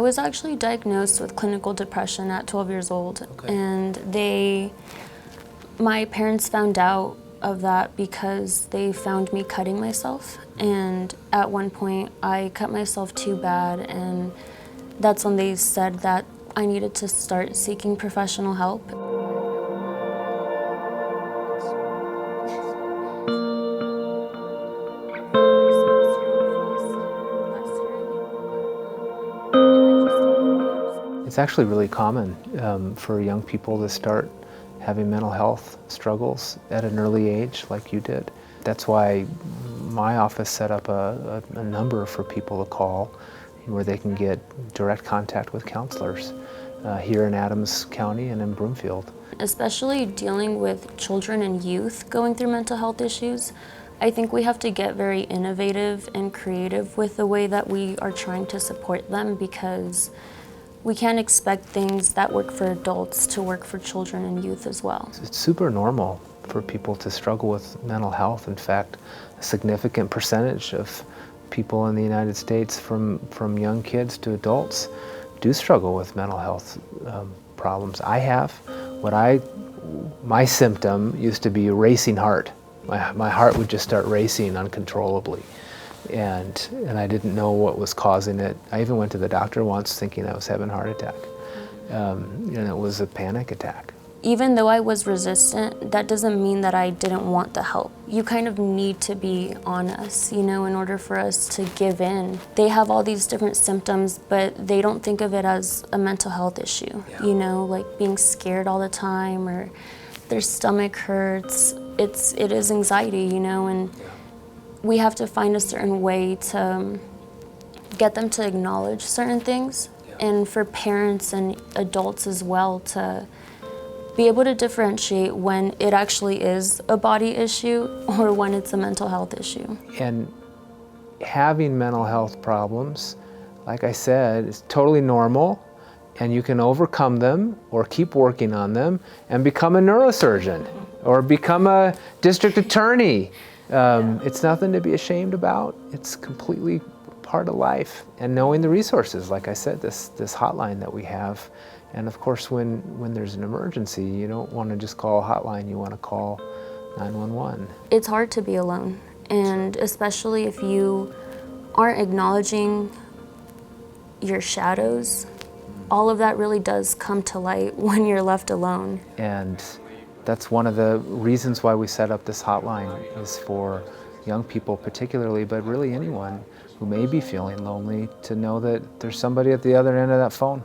was actually diagnosed with clinical depression at 12 years old. Okay. And my parents found out of that because they found me cutting myself. And at one point I cut myself too bad, and that's when they said that I needed to start seeking professional help. It's actually really common for young people to start having mental health struggles at an early age, like you did. That's why my office set up a number for people to call where they can get direct contact with counselors here in Adams County and in Broomfield. Especially dealing with children and youth going through mental health issues, I think we have to get very innovative and creative with the way that we are trying to support them, because we can't expect things that work for adults to work for children and youth as well. It's super normal for people to struggle with mental health. In fact, a significant percentage of people in the United States, from young kids to adults, do struggle with mental health problems. I have. My symptom used to be a racing heart. My heart would just start racing uncontrollably. And I didn't know what was causing it. I even went to the doctor once thinking I was having a heart attack. And it was a panic attack. Even though I was resistant, that doesn't mean that I didn't want the help. You kind of need to be on us, in order for us to give in. They have all these different symptoms, but they don't think of it as a mental health issue, like being scared all the time or their stomach hurts. It is anxiety, and we have to find a certain way to get them to acknowledge certain things, and for parents and adults as well to be able to differentiate when it actually is a body issue or when it's a mental health issue. And having mental health problems, like I said, is totally normal, and you can overcome them or keep working on them and become a neurosurgeon or become a district attorney. It's nothing to be ashamed about. It's completely part of life. And knowing the resources, like I said, this hotline that we have. And of course, when there's an emergency, you don't want to just call a hotline, you want to call 911. It's hard to be alone, and especially if you aren't acknowledging your shadows, all of that really does come to light when you're left alone. And that's one of the reasons why we set up this hotline, is for young people particularly, but really anyone who may be feeling lonely, to know that there's somebody at the other end of that phone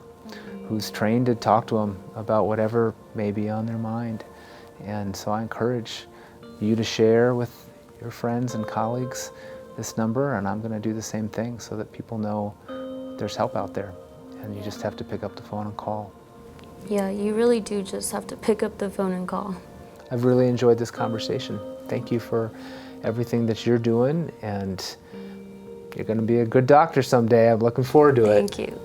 who's trained to talk to them about whatever may be on their mind. And so I encourage you to share with your friends and colleagues this number, and I'm going to do the same thing so that people know there's help out there, and you just have to pick up the phone and call. Yeah, you really do just have to pick up the phone and call. I've really enjoyed this conversation. Thank you for everything that you're doing, and you're going to be a good doctor someday. I'm looking forward to it. Thank you.